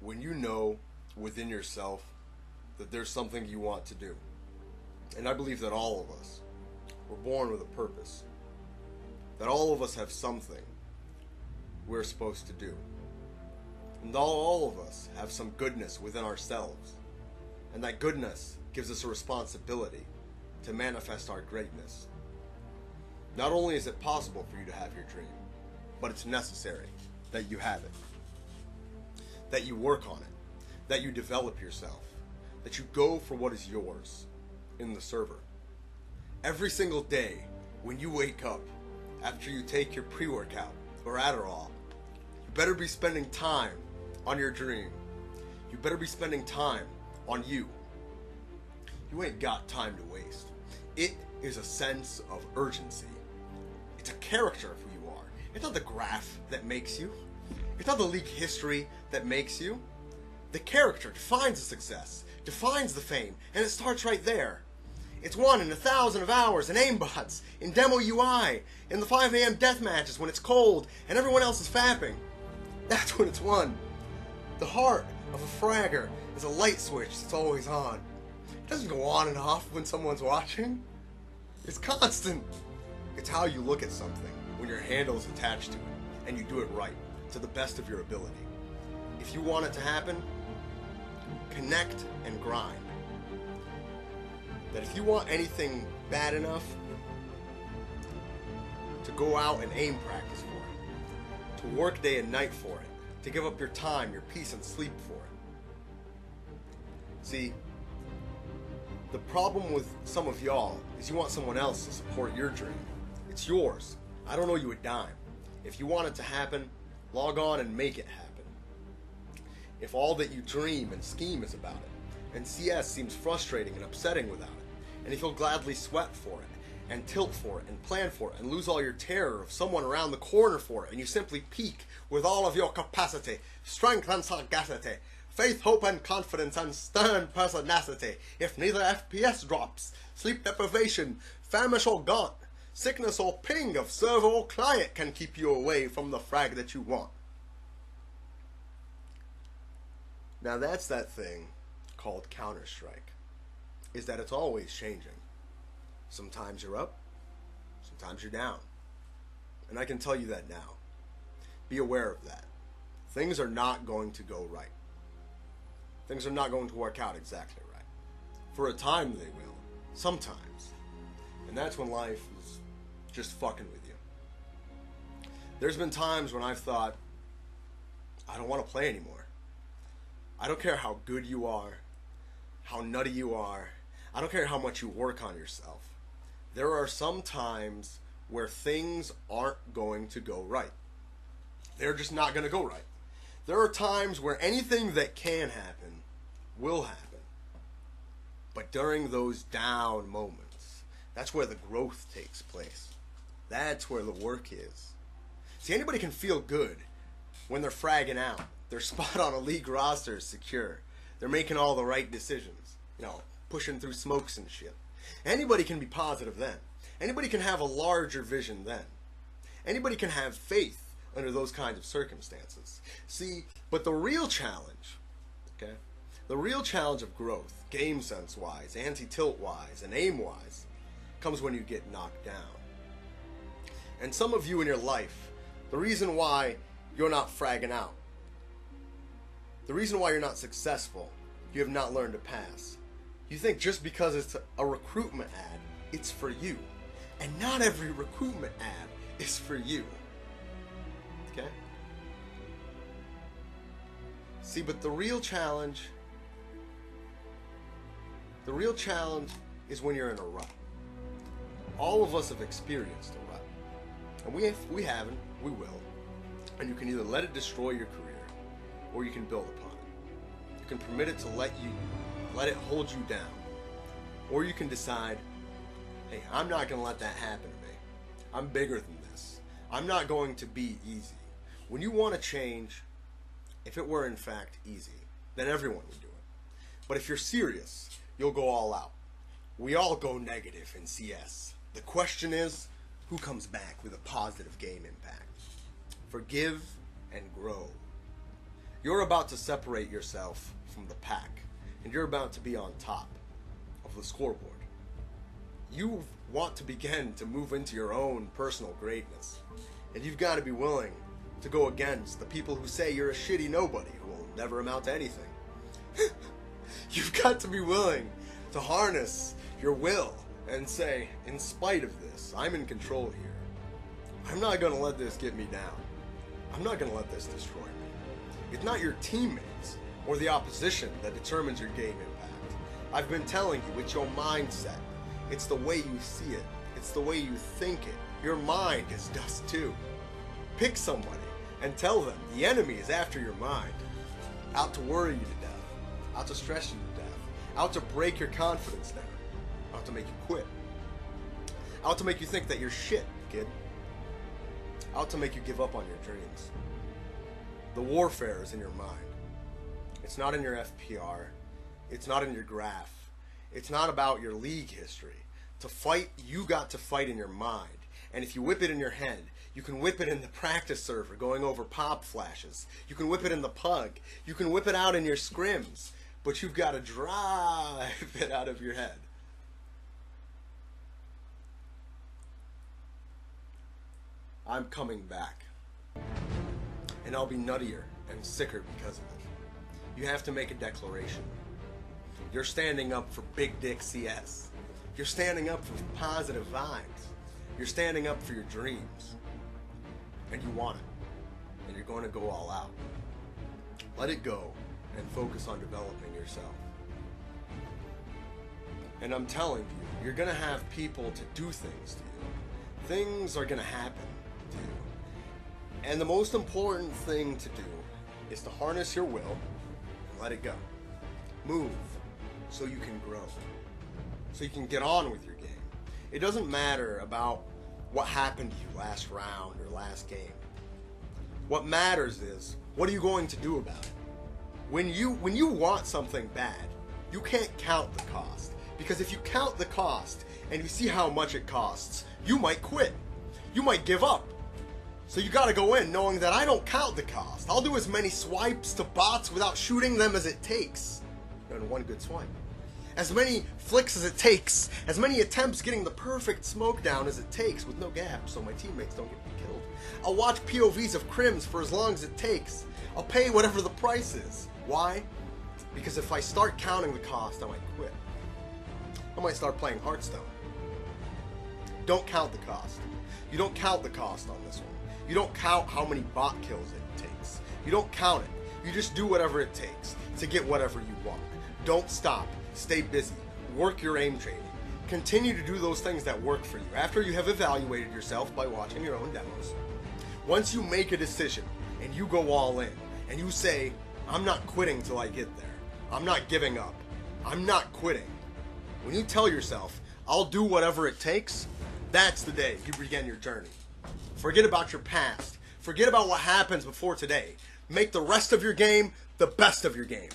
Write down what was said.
when you know within yourself that there's something you want to do. And I believe that all of us were born with a purpose. That all of us have something we're supposed to do. And all of us have some goodness within ourselves. And that goodness gives us a responsibility to manifest our greatness. Not only is it possible for you to have your dream, but it's necessary that you have it. That you work on it. That you develop yourself. That you go for what is yours in the server. Every single day when you wake up after you take your pre-workout or Adderall, you better be spending time on your dream. You better be spending time on you. You ain't got time to waste. It is a sense of urgency. It's a character of who you are. It's not the graph that makes you. It's not the league history that makes you. The character defines the success, defines the fame, and it starts right there. It's won in 1,000 of hours, in aimbots, in demo UI, in the 5 AM death matches when it's cold and everyone else is fapping. That's when it's won. The heart of a fragger is a light switch that's always on. It doesn't go on and off when someone's watching. It's constant. It's how you look at something when your handle is attached to it and you do it right, to the best of your ability. If you want it to happen, connect and grind. That if you want anything bad enough, to go out and aim practice for it, to work day and night for it, to give up your time, your peace, and sleep for it. See, the problem with some of y'all is you want someone else to support your dream. It's yours. I don't owe you a dime. If you want it to happen, log on and make it happen. If all that you dream and scheme is about it, and CS seems frustrating and upsetting without it, and if you'll gladly sweat for it, and tilt for it, and plan for it, and lose all your terror of someone around the corner for it, and you simply peak with all of your capacity, strength and sagacity, faith, hope, and confidence, and stern pertinacity, if neither FPS drops, sleep deprivation, famish or gaunt, sickness or ping of server or client can keep you away from the frag that you want. Now that's that thing called Counterstrike, is that it's always changing. Sometimes you're up, sometimes you're down. And I can tell you that now. Be aware of that. Things are not going to go right. Things are not going to work out exactly right. For a time they will, sometimes. And that's when life is just fucking with you. There's been times when I've thought, I don't want to play anymore. I don't care how good you are, how nutty you are. I don't care how much you work on yourself. There are some times where things aren't going to go right. They're just not going to go right. There are times where anything that can happen will happen. But during those down moments, that's where the growth takes place. That's where the work is. See, anybody can feel good when they're fragging out. Their spot on a league roster is secure. They're making all the right decisions. You know, pushing through smokes and shit. Anybody can be positive then. Anybody can have a larger vision then. Anybody can have faith under those kinds of circumstances. See, but the real challenge, okay, the real challenge of growth, game sense wise, anti-tilt wise, and aim wise, comes when you get knocked down. And some of you in your life, the reason why you're not fragging out, the reason why you're not successful, you have not learned to pass. You think just because it's a recruitment ad, it's for you. And not every recruitment ad is for you. Okay? See, but the real challenge is when you're in a rut. All of us have experienced a rut. And we haven't, we will. And you can either let it destroy your career, or you can build upon it. You can permit it to let it hold you down. Or you can decide, hey, I'm not going to let that happen to me. I'm bigger than this. I'm not going to be easy. When you want to change, if it were in fact easy, then everyone would do it. But if you're serious, you'll go all out. We all go negative in CS. The question is, who comes back with a positive game impact? Forgive and grow. You're about to separate yourself from the pack, and you're about to be on top of the scoreboard. You want to begin to move into your own personal greatness, and you've got to be willing to go against the people who say you're a shitty nobody who will never amount to anything. You've got to be willing to harness your will and say, in spite of this, I'm in control here. I'm not going to let this get me down. I'm not going to let this destroy me. It's not your teammates or the opposition that determines your game impact. I've been telling you, it's your mindset. It's the way you see it. It's the way you think it. Your mind is dust too. Pick somebody and tell them the enemy is after your mind. Out to worry you to death. Out to stress you to death. Out to break your confidence down. Out to make you quit. Out to make you think that you're shit, kid. Out to make you give up on your dreams. The warfare is in your mind. It's not in your FPR. It's not in your graph. It's not about your league history. To fight, you got to fight in your mind. And if you whip it in your head, you can whip it in the practice server going over pop flashes. You can whip it in the pug. You can whip it out in your scrims. But you've got to drive it out of your head. I'm coming back. And I'll be nuttier and sicker because of it. You have to make a declaration. You're standing up for Big Dick CS. You're standing up for positive vibes. You're standing up for your dreams. And you want it. And you're going to go all out. Let it go and focus on developing yourself. And I'm telling you, you're going to have people to do things to you. Things are going to happen to you. And the most important thing to do is to harness your will and let it go. Move so you can grow. So you can get on with your game. It doesn't matter about what happened to you last round or last game. What matters is, what are you going to do about it? When you want something bad, you can't count the cost. Because if you count the cost and you see how much it costs, you might quit. You might give up. So you gotta go in knowing that I don't count the cost. I'll do as many swipes to bots without shooting them as it takes. And one good swipe. As many flicks as it takes. As many attempts getting the perfect smoke down as it takes with no gap so my teammates don't get killed. I'll watch POVs of crims for as long as it takes. I'll pay whatever the price is. Why? Because if I start counting the cost, I might quit. I might start playing Hearthstone. Don't count the cost. You don't count the cost on this one. You don't count how many bot kills it takes. You don't count it. You just do whatever it takes to get whatever you want. Don't stop. Stay busy. Work your aim training. Continue to do those things that work for you after you have evaluated yourself by watching your own demos. Once you make a decision and you go all in and you say, I'm not quitting till I get there. I'm not giving up. I'm not quitting. When you tell yourself, I'll do whatever it takes, that's the day you begin your journey. Forget about your past. Forget about what happens before today. Make the rest of your game the best of your game.